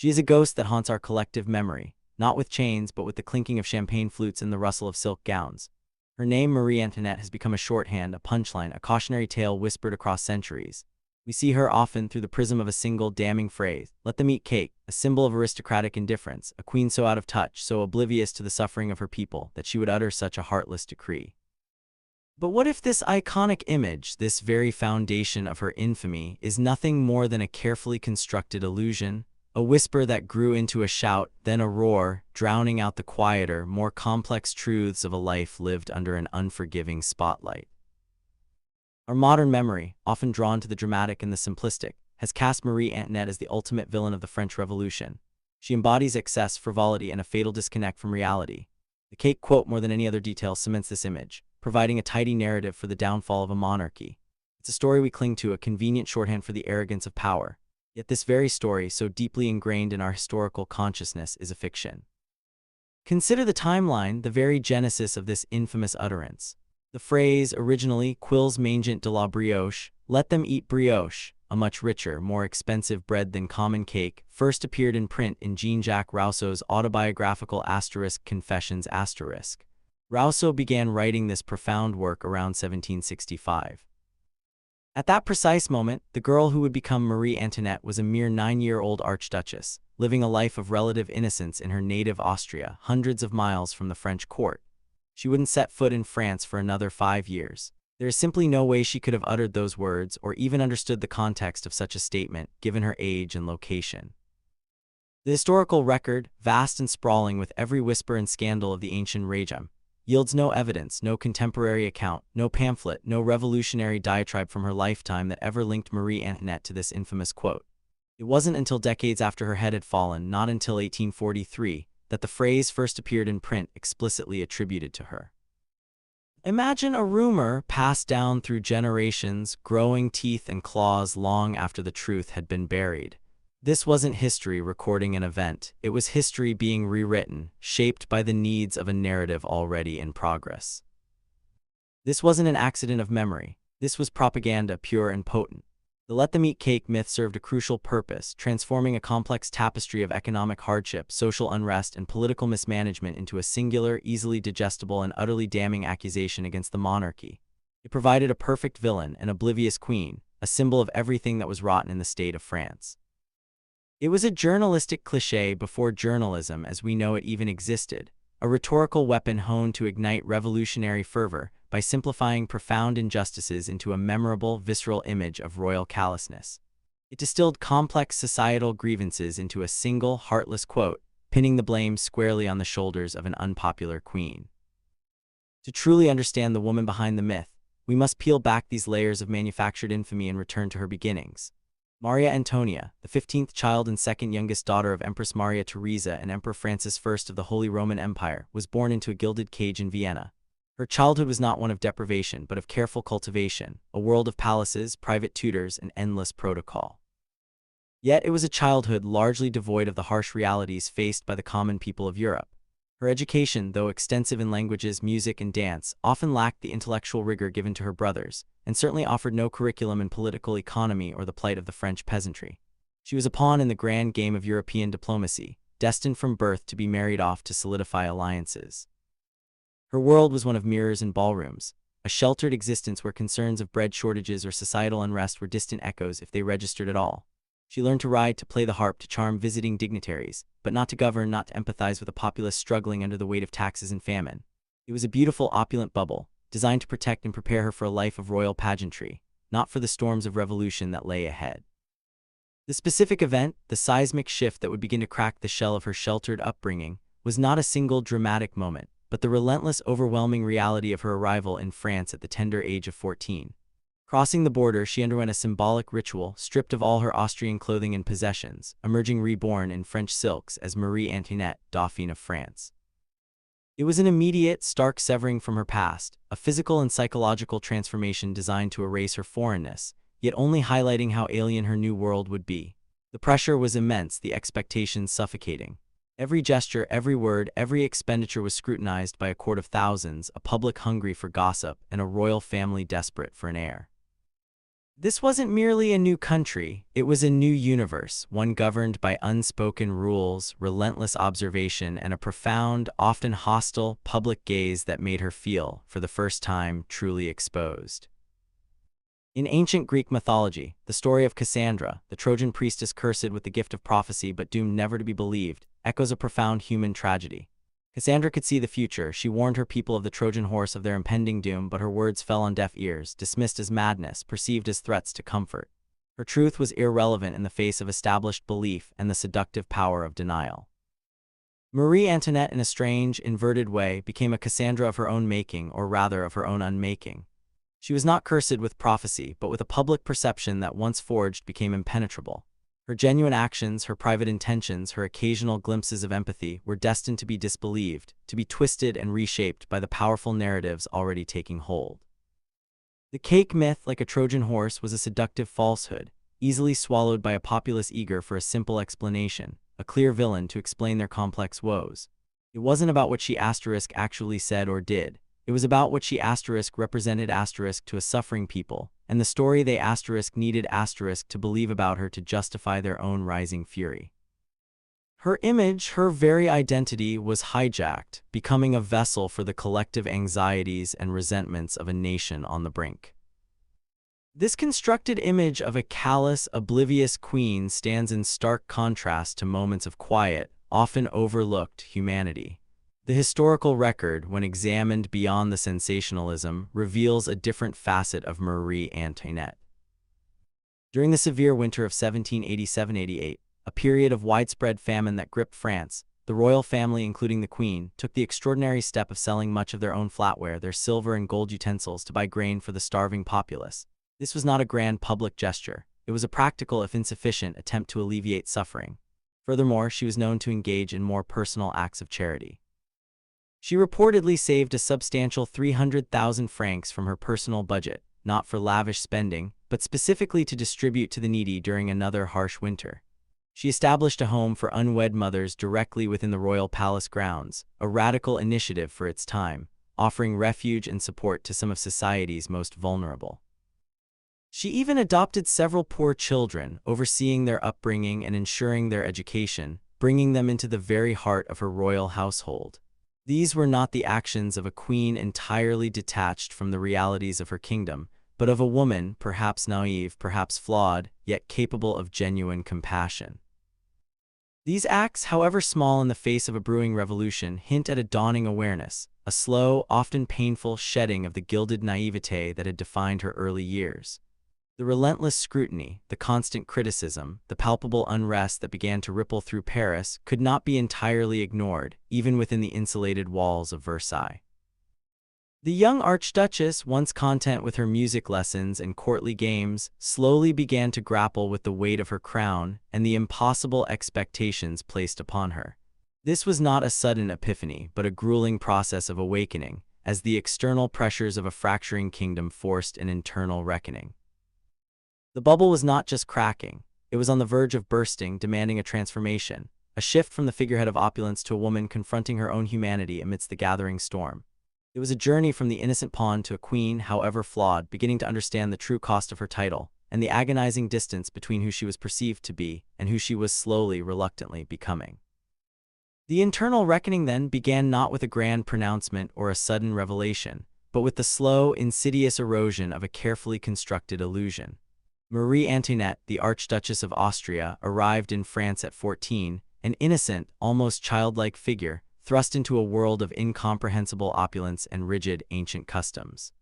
She is a ghost that haunts our collective memory, not with chains but with the clinking of champagne flutes and the rustle of silk gowns. Her name, Marie Antoinette, has become a shorthand, a punchline, a cautionary tale whispered across centuries. We see her often through the prism of a single damning phrase: "Let them eat cake," a symbol of aristocratic indifference, a queen so out of touch, so oblivious to the suffering of her people, that she would utter such a heartless decree. But what if this iconic image, this very foundation of her infamy, is nothing more than a carefully constructed illusion? A whisper that grew into a shout, then a roar, drowning out the quieter, more complex truths of a life lived under an unforgiving spotlight. Our modern memory, often drawn to the dramatic and the simplistic, has cast Marie Antoinette as the ultimate villain of the French Revolution. She embodies excess, frivolity, and a fatal disconnect from reality. The cake quote, more than any other detail, cements this image, providing a tidy narrative for the downfall of a monarchy. It's a story we cling to, a convenient shorthand for the arrogance of power. Yet this very story, so deeply ingrained in our historical consciousness, is a fiction. Consider the timeline, the very genesis of this infamous utterance. The phrase, originally "quils mangent de la brioche," "let them eat brioche," a much richer, more expensive bread than common cake, first appeared in print in Jean-Jacques Rousseau's autobiographical Confessions*. Rousseau began writing this profound work around 1765. At that precise moment, the girl who would become Marie Antoinette was a mere 9-year-old archduchess, living a life of relative innocence in her native Austria, hundreds of miles from the French court. She wouldn't set foot in France for another 5 years. There is simply no way she could have uttered those words or even understood the context of such a statement, given her age and location. The historical record, vast and sprawling with every whisper and scandal of the ancient regime, yields no evidence, no contemporary account, no pamphlet, no revolutionary diatribe from her lifetime that ever linked Marie Antoinette to this infamous quote. It wasn't until decades after her head had fallen, not until 1843, that the phrase first appeared in print explicitly attributed to her. Imagine a rumor passed down through generations, growing teeth and claws long after the truth had been buried. This wasn't history recording an event, it was history being rewritten, shaped by the needs of a narrative already in progress. This wasn't an accident of memory, this was propaganda, pure and potent. The let them eat cake myth served a crucial purpose, transforming a complex tapestry of economic hardship, social unrest, and political mismanagement into a singular, easily digestible, and utterly damning accusation against the monarchy. It provided a perfect villain, an oblivious queen, a symbol of everything that was rotten in the state of France. It was a journalistic cliché before journalism as we know it even existed, a rhetorical weapon honed to ignite revolutionary fervor by simplifying profound injustices into a memorable, visceral image of royal callousness. It distilled complex societal grievances into a single, heartless quote, pinning the blame squarely on the shoulders of an unpopular queen. To truly understand the woman behind the myth, we must peel back these layers of manufactured infamy and return to her beginnings. Maria Antonia, the 15th child and second youngest daughter of Empress Maria Theresa and Emperor Francis I of the Holy Roman Empire, was born into a gilded cage in Vienna. Her childhood was not one of deprivation but of careful cultivation, a world of palaces, private tutors, and endless protocol. Yet it was a childhood largely devoid of the harsh realities faced by the common people of Europe. Her education, though extensive in languages, music, and dance, often lacked the intellectual rigor given to her brothers, and certainly offered no curriculum in political economy or the plight of the French peasantry. She was a pawn in the grand game of European diplomacy, destined from birth to be married off to solidify alliances. Her world was one of mirrors and ballrooms, a sheltered existence where concerns of bread shortages or societal unrest were distant echoes if they registered at all. She learned to ride, to play the harp, to charm visiting dignitaries, but not to govern, not to empathize with a populace struggling under the weight of taxes and famine. It was a beautiful, opulent bubble, designed to protect and prepare her for a life of royal pageantry, not for the storms of revolution that lay ahead. The specific event, the seismic shift that would begin to crack the shell of her sheltered upbringing, was not a single dramatic moment, but the relentless, overwhelming reality of her arrival in France at the tender age of 14. Crossing the border, she underwent a symbolic ritual, stripped of all her Austrian clothing and possessions, emerging reborn in French silks as Marie Antoinette, Dauphine of France. It was an immediate, stark severing from her past, a physical and psychological transformation designed to erase her foreignness, yet only highlighting how alien her new world would be. The pressure was immense, the expectations suffocating. Every gesture, every word, every expenditure was scrutinized by a court of thousands, a public hungry for gossip, and a royal family desperate for an heir. This wasn't merely a new country, it was a new universe, one governed by unspoken rules, relentless observation, and a profound, often hostile, public gaze that made her feel, for the first time, truly exposed. In ancient Greek mythology, the story of Cassandra, the Trojan priestess cursed with the gift of prophecy but doomed never to be believed, echoes a profound human tragedy. Cassandra could see the future. She warned her people of the Trojan horse of their impending doom, but her words fell on deaf ears, dismissed as madness, perceived as threats to comfort. Her truth was irrelevant in the face of established belief and the seductive power of denial. Marie Antoinette, in a strange, inverted way, became a Cassandra of her own making, or rather of her own unmaking. She was not cursed with prophecy, but with a public perception that once forged became impenetrable. Her genuine actions, her private intentions, her occasional glimpses of empathy were destined to be disbelieved, to be twisted and reshaped by the powerful narratives already taking hold. The cake myth, like a Trojan horse, was a seductive falsehood, easily swallowed by a populace eager for a simple explanation, a clear villain to explain their complex woes. It wasn't about what she actually said or did. It was about what she represented to a suffering people, and the story they needed to believe about her to justify their own rising fury. Her image, her very identity, was hijacked, becoming a vessel for the collective anxieties and resentments of a nation on the brink. This constructed image of a callous, oblivious queen stands in stark contrast to moments of quiet, often overlooked humanity. The historical record, when examined beyond the sensationalism, reveals a different facet of Marie Antoinette. During the severe winter of 1787–88, a period of widespread famine that gripped France, the royal family, including the Queen, took the extraordinary step of selling much of their own flatware, their silver and gold utensils, to buy grain for the starving populace. This was not a grand public gesture. It was a practical, if insufficient, attempt to alleviate suffering. Furthermore, she was known to engage in more personal acts of charity. She reportedly saved a substantial 300,000 francs from her personal budget, not for lavish spending, but specifically to distribute to the needy during another harsh winter. She established a home for unwed mothers directly within the royal palace grounds, a radical initiative for its time, offering refuge and support to some of society's most vulnerable. She even adopted several poor children, overseeing their upbringing and ensuring their education, bringing them into the very heart of her royal household. These were not the actions of a queen entirely detached from the realities of her kingdom, but of a woman, perhaps naive, perhaps flawed, yet capable of genuine compassion. These acts, however small in the face of a brewing revolution, hint at a dawning awareness, a slow, often painful shedding of the gilded naivete that had defined her early years. The relentless scrutiny, the constant criticism, the palpable unrest that began to ripple through Paris could not be entirely ignored, even within the insulated walls of Versailles. The young archduchess, once content with her music lessons and courtly games, slowly began to grapple with the weight of her crown and the impossible expectations placed upon her. This was not a sudden epiphany, but a grueling process of awakening, as the external pressures of a fracturing kingdom forced an internal reckoning. The bubble was not just cracking, it was on the verge of bursting, demanding a transformation, a shift from the figurehead of opulence to a woman confronting her own humanity amidst the gathering storm. It was a journey from the innocent pawn to a queen, however flawed, beginning to understand the true cost of her title, and the agonizing distance between who she was perceived to be and who she was slowly, reluctantly becoming. The internal reckoning then began not with a grand pronouncement or a sudden revelation, but with the slow, insidious erosion of a carefully constructed illusion. Marie Antoinette, the Archduchess of Austria, arrived in France at 14, an innocent, almost childlike figure, thrust into a world of incomprehensible opulence and rigid, ancient customs.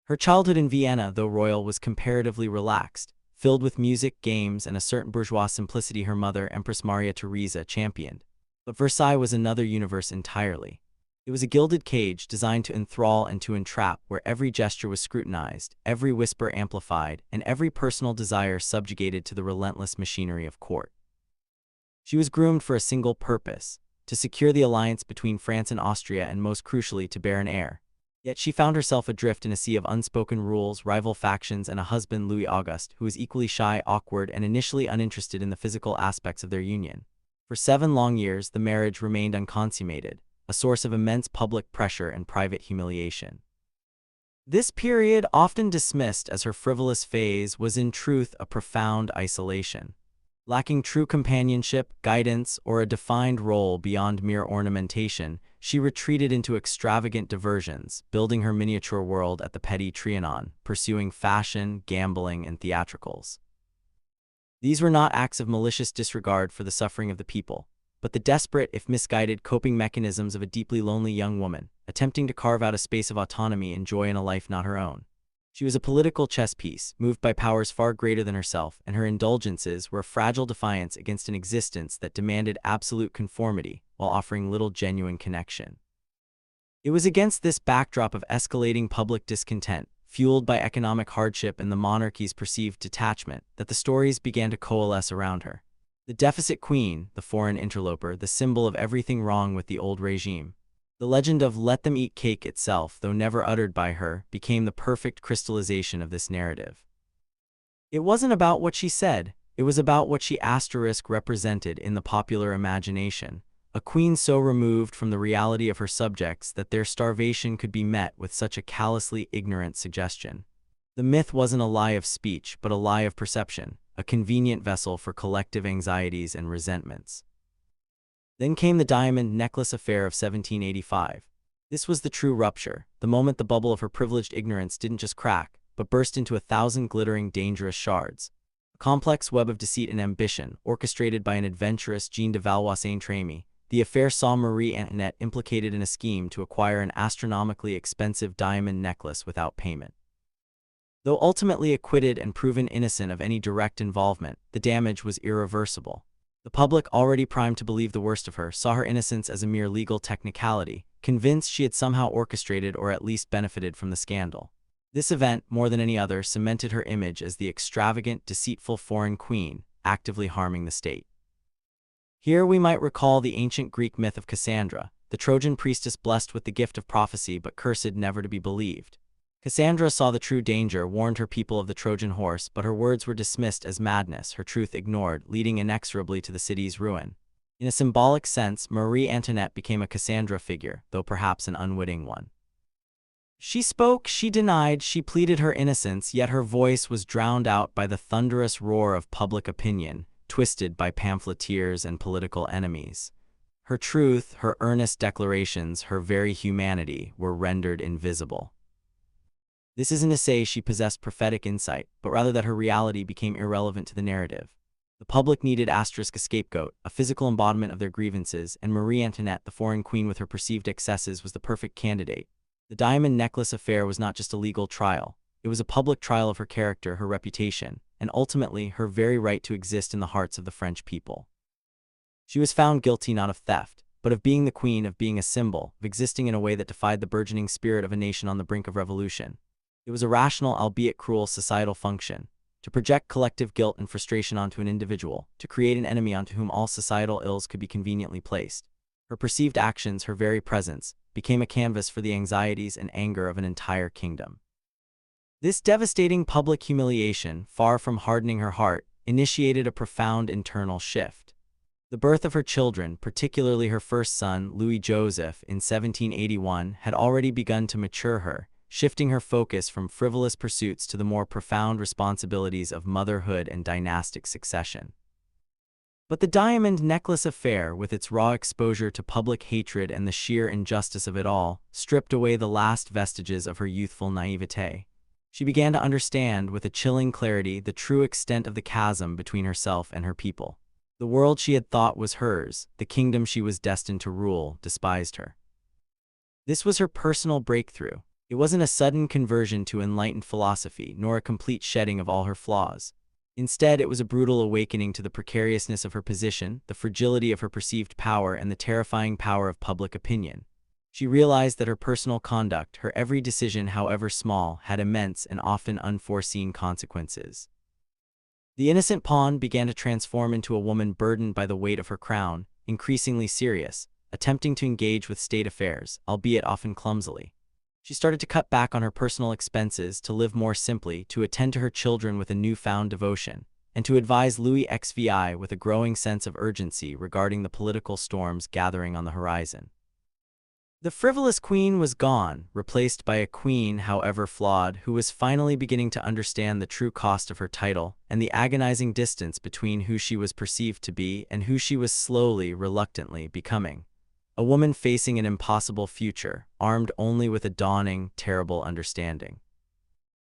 Her childhood in Vienna, though royal, was comparatively relaxed, filled with music, games, and a certain bourgeois simplicity her mother, Empress Maria Theresa, championed. But Versailles was another universe entirely. It was a gilded cage designed to enthrall and to entrap, where every gesture was scrutinized, every whisper amplified, and every personal desire subjugated to the relentless machinery of court. She was groomed for a single purpose: to secure the alliance between France and Austria, and most crucially, to bear an heir. Yet she found herself adrift in a sea of unspoken rules, rival factions, and a husband, Louis Auguste, who was equally shy, awkward, and initially uninterested in the physical aspects of their union. For 7 long years, the marriage remained unconsummated, a source of immense public pressure and private humiliation. This period, often dismissed as her frivolous phase, was in truth a profound isolation. Lacking true companionship, guidance, or a defined role beyond mere ornamentation, she retreated into extravagant diversions, building her miniature world at the petty Trianon, pursuing fashion, gambling, and theatricals. These were not acts of malicious disregard for the suffering of the people, but the desperate, if misguided, coping mechanisms of a deeply lonely young woman, attempting to carve out a space of autonomy and joy in a life not her own. She was a political chess piece, moved by powers far greater than herself, and her indulgences were a fragile defiance against an existence that demanded absolute conformity while offering little genuine connection. It was against this backdrop of escalating public discontent, fueled by economic hardship and the monarchy's perceived detachment, that the stories began to coalesce around her. The deficit queen, the foreign interloper, the symbol of everything wrong with the old regime. The legend of "let them eat cake" itself, though never uttered by her, became the perfect crystallization of this narrative. It wasn't about what she said, it was about what she represented in the popular imagination, a queen so removed from the reality of her subjects that their starvation could be met with such a callously ignorant suggestion. The myth wasn't a lie of speech, but a lie of perception, a convenient vessel for collective anxieties and resentments. Then came the diamond necklace affair of 1785. This was the true rupture, the moment the bubble of her privileged ignorance didn't just crack, but burst into 1,000 glittering, dangerous shards. A complex web of deceit and ambition, orchestrated by an adventurous Jean de Valois-Saint-Trémy, the affair saw Marie Antoinette implicated in a scheme to acquire an astronomically expensive diamond necklace without payment. Though ultimately acquitted and proven innocent of any direct involvement, the damage was irreversible. The public, already primed to believe the worst of her, saw her innocence as a mere legal technicality, convinced she had somehow orchestrated or at least benefited from the scandal. This event, more than any other, cemented her image as the extravagant, deceitful foreign queen, actively harming the state. Here we might recall the ancient Greek myth of Cassandra, the Trojan priestess blessed with the gift of prophecy but cursed never to be believed. Cassandra saw the true danger, warned her people of the Trojan horse, but her words were dismissed as madness, her truth ignored, leading inexorably to the city's ruin. In a symbolic sense, Marie Antoinette became a Cassandra figure, though perhaps an unwitting one. She spoke, she denied, she pleaded her innocence, yet her voice was drowned out by the thunderous roar of public opinion, twisted by pamphleteers and political enemies. Her truth, her earnest declarations, her very humanity were rendered invisible. This isn't to say she possessed prophetic insight, but rather that her reality became irrelevant to the narrative. The public needed a scapegoat, a physical embodiment of their grievances, and Marie Antoinette, the foreign queen with her perceived excesses, was the perfect candidate. The diamond necklace affair was not just a legal trial. It was a public trial of her character, her reputation, and ultimately her very right to exist in the hearts of the French people. She was found guilty not of theft, but of being the queen, of being a symbol, of existing in a way that defied the burgeoning spirit of a nation on the brink of revolution. It was a rational, albeit cruel, societal function, to project collective guilt and frustration onto an individual, to create an enemy onto whom all societal ills could be conveniently placed. Her perceived actions, her very presence, became a canvas for the anxieties and anger of an entire kingdom. This devastating public humiliation, far from hardening her heart, initiated a profound internal shift. The birth of her children, particularly her first son, Louis-Joseph, in 1781, had already begun to mature her, shifting her focus from frivolous pursuits to the more profound responsibilities of motherhood and dynastic succession. But the diamond necklace affair, with its raw exposure to public hatred and the sheer injustice of it all, stripped away the last vestiges of her youthful naivete. She began to understand, with a chilling clarity, the true extent of the chasm between herself and her people. The world she had thought was hers, the kingdom she was destined to rule, despised her. This was her personal breakthrough. It wasn't a sudden conversion to enlightened philosophy, nor a complete shedding of all her flaws. Instead, it was a brutal awakening to the precariousness of her position, the fragility of her perceived power, and the terrifying power of public opinion. She realized that her personal conduct, her every decision, however small, had immense and often unforeseen consequences. The innocent pawn began to transform into a woman burdened by the weight of her crown, increasingly serious, attempting to engage with state affairs, albeit often clumsily. She started to cut back on her personal expenses, to live more simply, to attend to her children with a newfound devotion, and to advise Louis XVI with a growing sense of urgency regarding the political storms gathering on the horizon. The frivolous queen was gone, replaced by a queen, however flawed, who was finally beginning to understand the true cost of her title and the agonizing distance between who she was perceived to be and who she was slowly, reluctantly becoming. A woman facing an impossible future, armed only with a dawning, terrible understanding.